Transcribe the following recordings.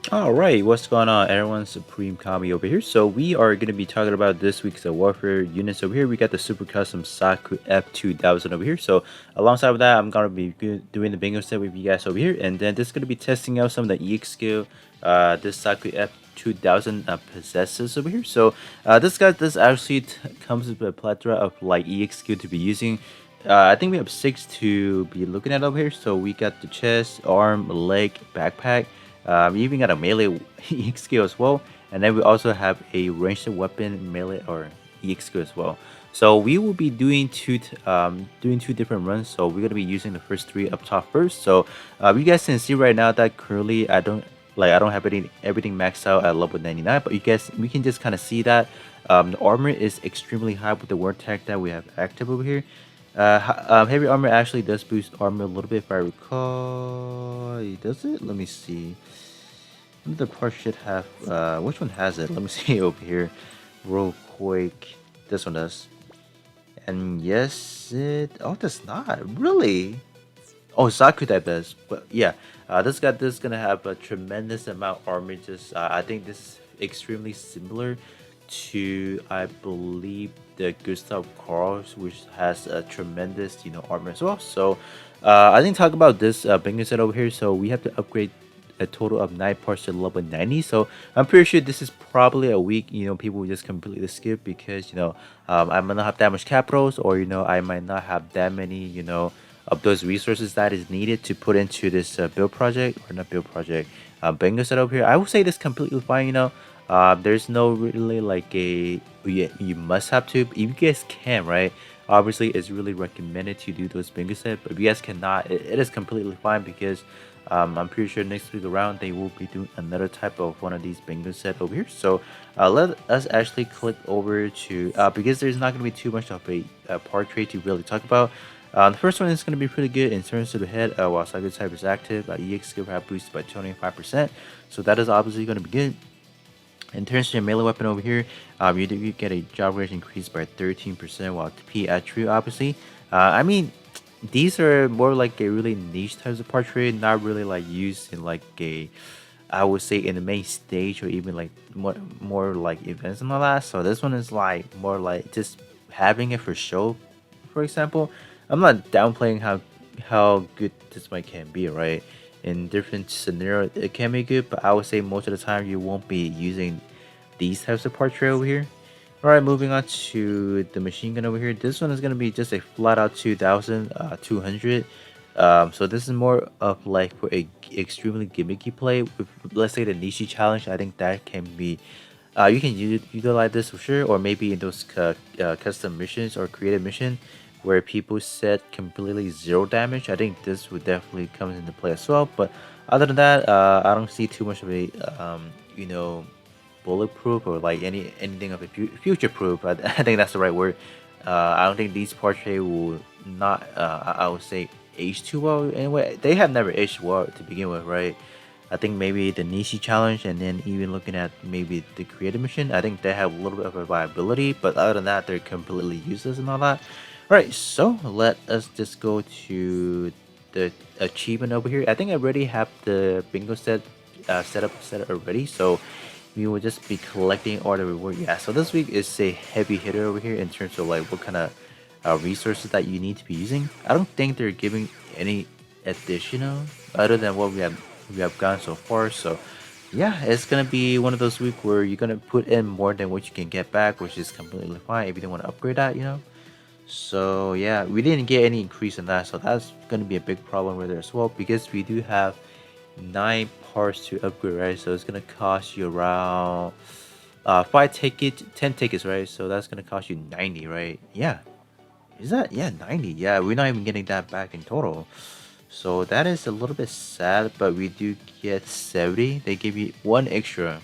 Alright, what's going on everyone? Supreme Kami over here. So we are going to be talking about this week's Warfare units over here. We got the Super Custom Zaku F2000 over here. So alongside with that, I'm going to be doing the bingo set with you guys over here. And then this is going to be testing out some of the EX skill this Zaku F2000 possesses over here. So this actually comes with a plethora of like EX skill to be using. I think we have 6 to be looking at over here. So we got the chest, arm, leg, backpack. We even got a melee EX skill as well, and then we also have a ranged weapon melee or EX skill as well. So we will be doing two different runs. So we're gonna be using the first three up top first. So you guys can see right now that currently I don't have everything maxed out at level 99, but we can just kind of see that the armor is extremely high with the word tag that we have active over here. Heavy armor actually does boost armor a little bit if I recall. Does it? Let me see. The part should have. Which one has it? Let me see over here, real quick. This one does. And yes, it. Oh, it does not really. Oh, Zaku type does. But yeah, this gonna have a tremendous amount of armor. Just I think this is extremely similar to I believe the Gustav Karls, which has a tremendous armor as well. So I think talk about this bingo set over here. So we have to upgrade a total of 9 parts to level 90. So I'm pretty sure this is probably a week people will just completely skip because I might not have that much capitals, or I might not have that many of those resources that is needed to put into this build project, or not build project, bingo set over here. I would say this completely fine. There's no really like you must have to. If you guys can, right? Obviously, it's really recommended to do those bingo set, but if you guys cannot, it is completely fine because I'm pretty sure next week around they will be doing another type of one of these bingo set over here. So let us actually click over to because there's not going to be too much of a part trade to really talk about. The first one is going to be pretty good in terms of the head. While Cycle type is active, EX skill have boosted by 25%, so that is obviously going to be good. In terms of your melee weapon over here, you do get a job range increase by 13%, while P attribute obviously. I mean, these are more like a really niche types of portrait, not really like used in like I would say in the main stage or even like more like events and all that. So this one is like more like just having it for show. For example, I'm not downplaying how good this mic can be, right? In different scenarios, it can be good, but I would say most of the time you won't be using these types of portrait over here. Alright, moving on to the machine gun over here. This one is going to be just a flat out 2200. So this is more of like for a extremely gimmicky play. With, let's say the Nishi challenge, I think that can be you can utilize this for sure, or maybe in those custom missions or creative mission where people set completely zero damage. I think this would definitely come into play as well. But other than that, I don't see too much of a bulletproof or like anything of a future proof. I think that's the right word. I don't think these portrait will not. I would say age too well. Anyway, they have never aged well to begin with, right? I think maybe the Nishi challenge, and then even looking at maybe the creative mission, I think they have a little bit of a viability. But other than that, they're completely useless and all that. All right, so let us just go to the achievement over here. I think I already have the bingo set already, so we will just be collecting all the reward. Yeah, so this week is a heavy hitter over here in terms of like what kind of resources that you need to be using. I don't think they're giving any additional other than what we have gotten so far. So yeah, it's gonna be one of those weeks where you're gonna put in more than what you can get back, which is completely fine if you don't want to upgrade that. So yeah, we didn't get any increase in that, so that's gonna be a big problem with it as well because we do have 9 parts to upgrade, right? So it's gonna cost you around 5 tickets, 10 tickets, right? So that's gonna cost you 90, right? Yeah, is that, yeah, 90? Yeah, we're not even getting that back in total. So that is a little bit sad, but we do get 70. They give you one extra,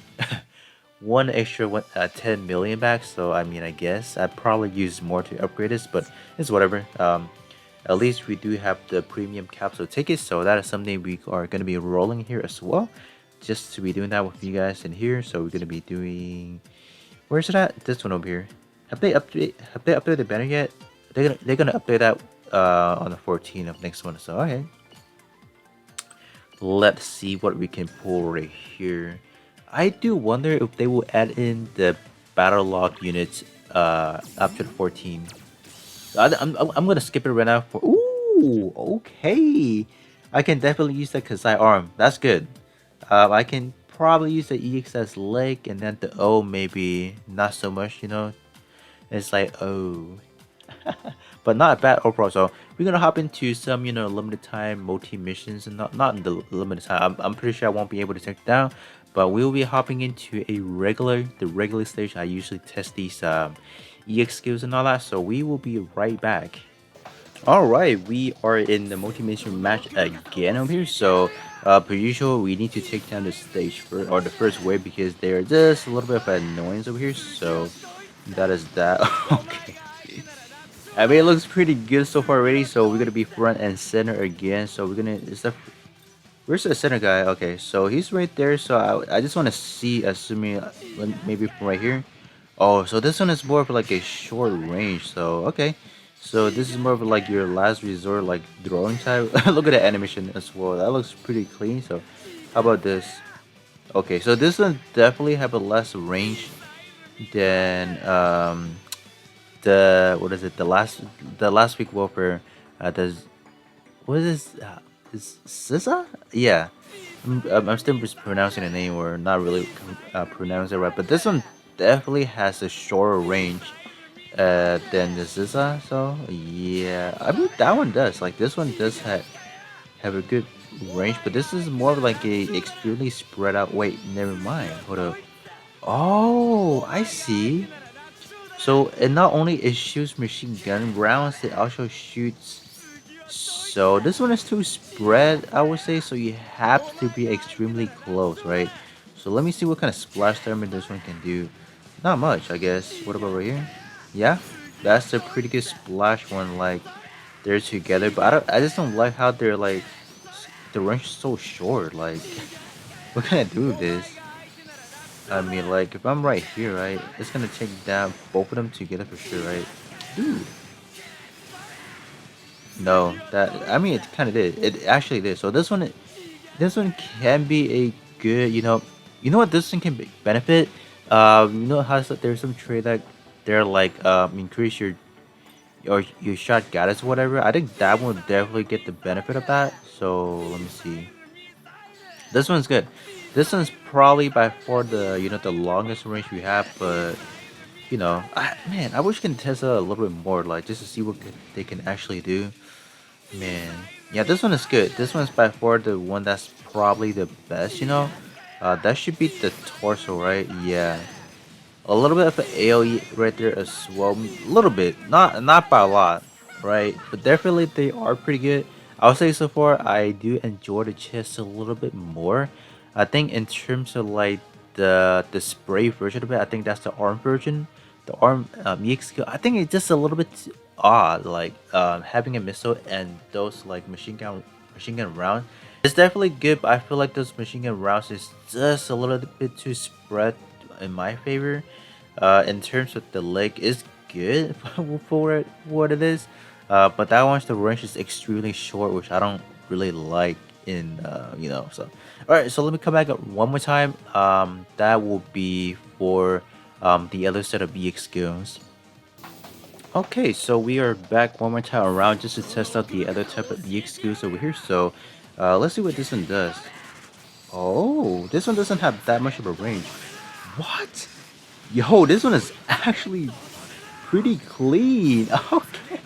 one extra 10 million back. So I mean, I guess I'd probably use more to upgrade this, but it's whatever. At least we do have the premium capsule tickets, so that is something we are going to be rolling here as well, just to be doing that with you guys in here. So we're going to be doing, where's it at? This one over here. Have they updated the banner yet? They're gonna update that on the 14th of next one. So okay, Let's see what we can pull right here. I do wonder if they will add in the battle log units after the 14. I'm gonna skip it right now for. Ooh, okay. I can definitely use the Kazai arm. That's good. I can probably use the EXS leg and then the O maybe not so much. It's like oh, but not bad overall. So we're gonna hop into some limited time multi missions and not in the limited time. I'm pretty sure I won't be able to take it down, but we'll be hopping into the regular stage. I usually test these EX skills and all that. So we will be right back. Alright, we are in the multi-mission match again over here, so per usual we need to take down the stage first, or the first wave, because they're just a little bit of annoyance over here, so that is that. Okay. I mean, it looks pretty good so far already, so we're gonna be front and center again, so we're gonna, where's the center guy? Okay, so he's right there, so I just want to see, assuming, maybe from right here. Oh, so this one is more of like a short range, so okay. So this is more of like your last resort, like throwing type. Look at the animation as well. That looks pretty clean. So how about this? Okay, so this one definitely have a less range than the what is it? The last week warfare. Does what is this? Is Sisa? Yeah. I'm still mispronouncing the name, or not really pronouncing it right. But this one definitely has a shorter range than the Ziza. So yeah, I mean that one does. Like this one does have a good range, but this is more of like a extremely spread out. Wait, never mind. Hold up. Oh, I see. So it not only it shoots machine gun rounds, it also shoots. So this one is too spread, I would say. So you have to be extremely close, right? So let me see what kind of splash damage this one can do. Not much, I guess. What about right here? Yeah, that's a pretty good splash one. Like they're together, but I just don't like how they're like the range is so short. Like what can I do with this? I mean, like if I'm right here, right, it's gonna take down both of them together for sure, right? Dude. No, that I mean it kind of did. It actually did. So this one can be a good. You know what this one can benefit. You know how there's some trade that they're like increase your shot guidance or whatever. I think that one would definitely get the benefit of that. So let me see. This one's good. This one's probably by far the longest range we have, but man, I wish I can test it a little bit more, like just to see what they can actually do. Man, yeah, this one is good. This one's by far the one that's probably the best. That should be the torso, right? Yeah, a little bit of an AOE right there as well. A little bit, not by a lot, right? But definitely they are pretty good. I would say so far I do enjoy the chest a little bit more. I think in terms of like the spray version of it, I think that's the arm version. The arm EX skill, I think it's just a little bit odd, like having a missile and those like machine gun rounds. It's definitely good, but I feel like those machine gun rounds is just a little bit too spread in my favor. In terms of the leg, is good for what it is. But that one's the range is extremely short, which I don't really like So, all right. So let me come back up one more time. That will be for the other set of EX skills. Okay, so we are back one more time around just to test out the other type of EX skills over here. So, let's see what this one does. Oh, this one doesn't have that much of a range. What? Yo, this one is actually pretty clean. Okay.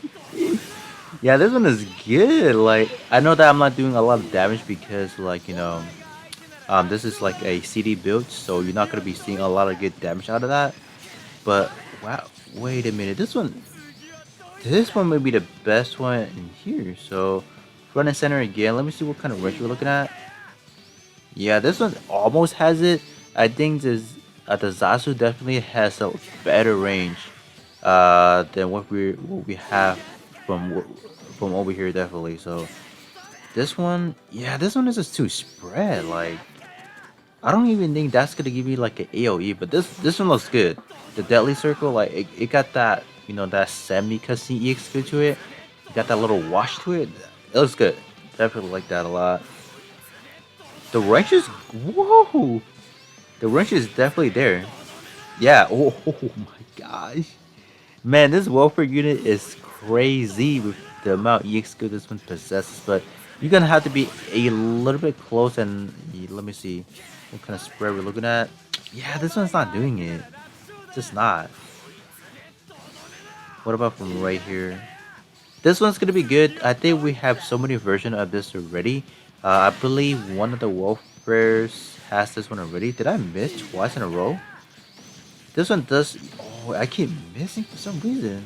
Yeah, this one is good. Like, I know that I'm not doing a lot of damage because, like, this is like a CD build, so you're not gonna be seeing a lot of good damage out of that. But wow, wait a minute, this one may be the best one in here. So front and center again. Let me see what kind of range we're looking at. Yeah, this one almost has it. I think the Zasu definitely has a better range than what we have from over here, definitely. So this one, yeah, this one is just too spread. Like I don't even think that's gonna give me like an AOE, but this one looks good. The Deadly Circle, like it got that that semi cutscene EX to it. It got that little wash to it. It looks good. Definitely like that a lot. The wrench is, whoa, the wrench is definitely there. Yeah. Oh, oh my gosh, man, this welfare unit is crazy with the amount EXP this one possesses. But you're gonna have to be a little bit close and let me see what kind of spread we're looking at. Yeah, this one's not doing it. Just not. What about from right here? This one's gonna be good. I think we have so many versions of this already. I believe one of the Wolfers has this one already. Did I miss twice in a row? This one does. Oh, I keep missing for some reason.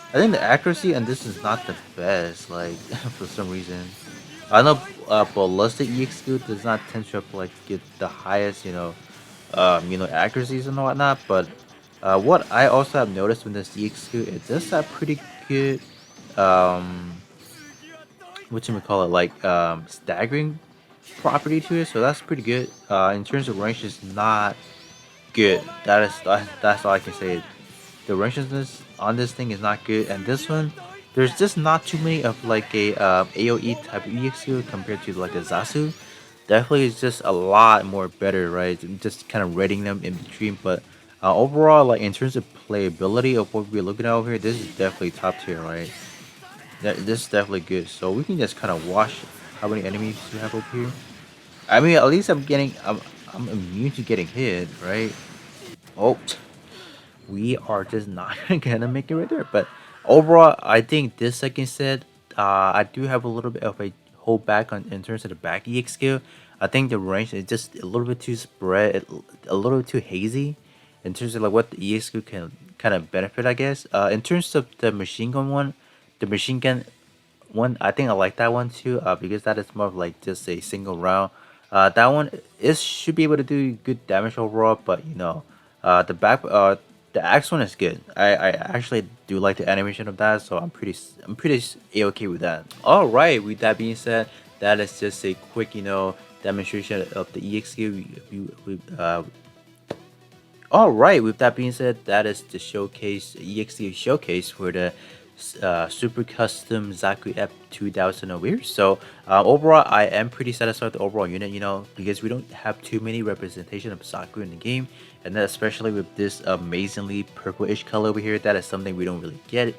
I think the accuracy on this is not the best. Like for some reason, I know ballistic EXQ does not tend to like get the highest, accuracies and whatnot. But what I also have noticed with this EXQ, it does have pretty good um what you call it, like staggering property to it, so that's pretty good. In terms of range, it's not good. That's all I can say. The rangeness on this thing is not good, and this one, there's just not too many of like a AOE type of EXQ compared to like a Zasu. Definitely, it's just a lot more better, right? Just kind of rating them in between, but overall, like in terms of playability of what we're looking at over here, this is definitely top tier, right? This is definitely good. So we can just kind of watch how many enemies you have over here. I mean, at least I'm immune to getting hit, right? Oh, we are just not gonna make it right there. But overall, I think this second set, I do have a little bit of a hold back on in terms of the back EX skill. I think the range is just a little bit too spread, a little bit too hazy in terms of like what the EX skill can kind of benefit, I guess. In terms of the machine gun one, the machine gun one, I think I like that one too, because that is more of like just a single round. That one is should be able to do good damage overall, but the axe one is good. I actually do like the animation of that, so I'm pretty a okay with that. All right, with that being said, that is just a quick demonstration of the EXQ. All right, with that being said, that is the showcase EXT showcase for the super custom Zaku F2000 over here. So overall, I am pretty satisfied with the overall unit, because we don't have too many representation of Zaku in the game, and then especially with this amazingly purplish color over here, that is something we don't really get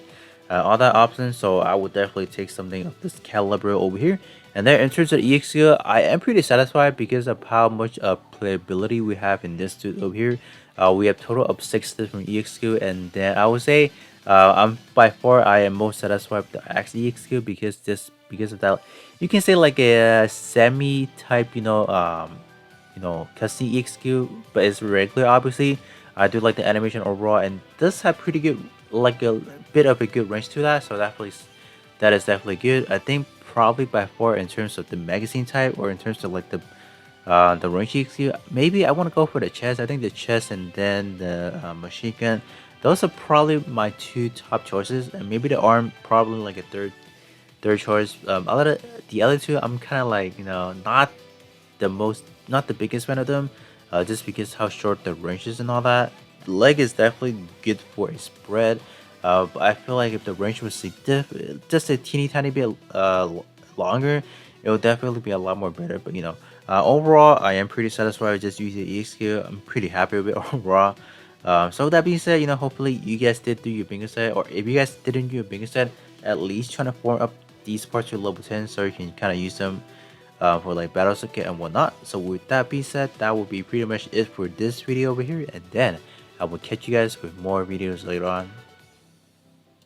all that often. So I would definitely take something of this caliber over here. And then in terms of EXQ, I am pretty satisfied because of how much playability we have in this dude over here. We have total of 6 different EXQ, and then I would say I'm by far I am most satisfied with the Axe EXQ because of that. You can say like a semi type, custom EXQ, but it's regular obviously. I do like the animation overall, and does have pretty good, like a bit of a good range to that. So that is definitely good. I think probably by far in terms of the magazine type, or in terms of like the range EXQ, maybe I want to go for the chest. I think the chest and then the machine gun. Those are probably my two top choices, and maybe the arm probably like a third choice. The other two, I'm kind of like not the biggest fan of them, just because how short the range is and all that. The leg is definitely good for a spread, but I feel like if the range was just a teeny tiny bit longer, it would definitely be a lot more better. But overall, I am pretty satisfied with just using the EXQ. I'm pretty happy with it overall. So with that being said, hopefully you guys did do your bingo set, or if you guys didn't do your bingo set, at least trying to form up these parts to level 10 so you can kind of use them for like battle circuit and whatnot. So with that being said, that will be pretty much it for this video over here, and then I will catch you guys with more videos later on.